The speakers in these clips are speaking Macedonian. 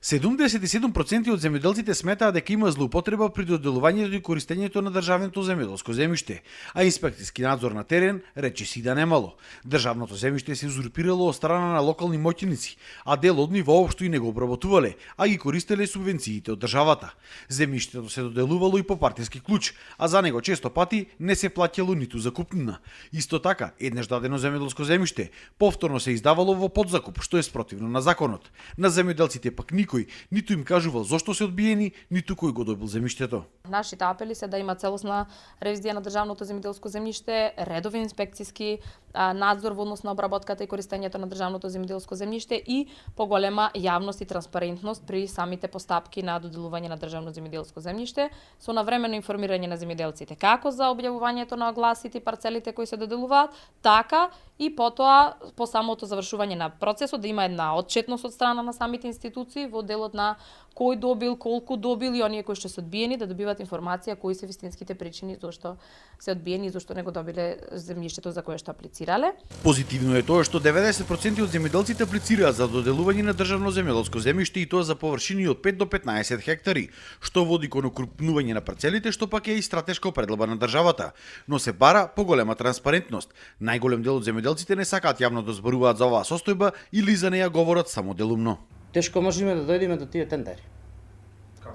77% од земјоделците сметаат дека има злоупотреба при доделувањето и користењето на државното земјоделско земјиште, а инспекцијски надзор на терен речиси да немало. Државното земјиште се узурпирало од страна на локални моќници, а дел од нив воопшто и не го обработувале, а ги користеле субвенциите од државата. Земјиштето се доделувало и по партиски клуч, а за него често пати не се плаќало ниту закупнина. Исто така, еднаш дадено земјоделско земјиште повторно се издавало во подзакуп, што е спротивно на законот. На земјоделците пак никој ниту им кажувал зошто се одбиени, ниту кој го добил земјиштето. Нашите апели се да има целосна ревизија на државното земјоделско земјиште, редовен инспекцијски надзор во однос на обработката и користењето на државното земјоделско земјиште и поголема јавност и транспарентност при самите постапки на доделување на државно земјоделско земјиште, со навремено информирање на земјоделците како за објавувањето на огласите и парцелите кои се доделуваат, така и потоа по самото завршување на процесот да има една отчетност од страна на самите институции во делот на кој добил, колку добил и оние кои што се одбиени да добиваат информација кои се вистинските причини зашто се одбиени и зашто не го добиле земјиштето за кое што аплицирале. Позитивно е тоа што 90% од земјоделците аплицираат за доделување на државно земјоделско земјиште и тоа за површини од 5 до 15 хектари, што води кон окрупнување на парцелите, што пак е и стратешка определба на државата, но се бара поголема транспарентност. Најголем дел од земјоделците не сакаат јавно да зборуваат за оваа состојба или за неја говорат само делумно. Тешко можеме да дојдеме до тие тендери.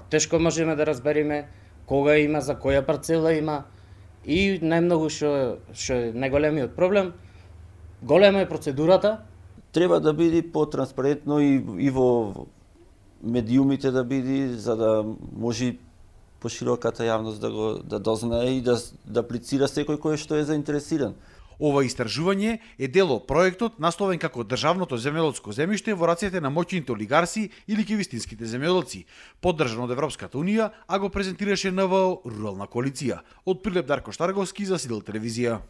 Тешко можеме да разбереме кога има, за која парцела има и најмногу што е најголемиот проблем, голема е процедурата. Треба да биде потранспарентно и во медиумите да биде, за да може пошироката јавност да дознае и да аплицира секој кој што е заинтересиран. Ова истражување е дел од проектот насловен како Државното земјоделско земјиште во рацете на моќните олигарси или вистинските земјоделци, поддржан од Европската унија, а го презентираше НВО Рурална коалиција. Од Прилеп Дарко Штарговски за Сидел телевизија.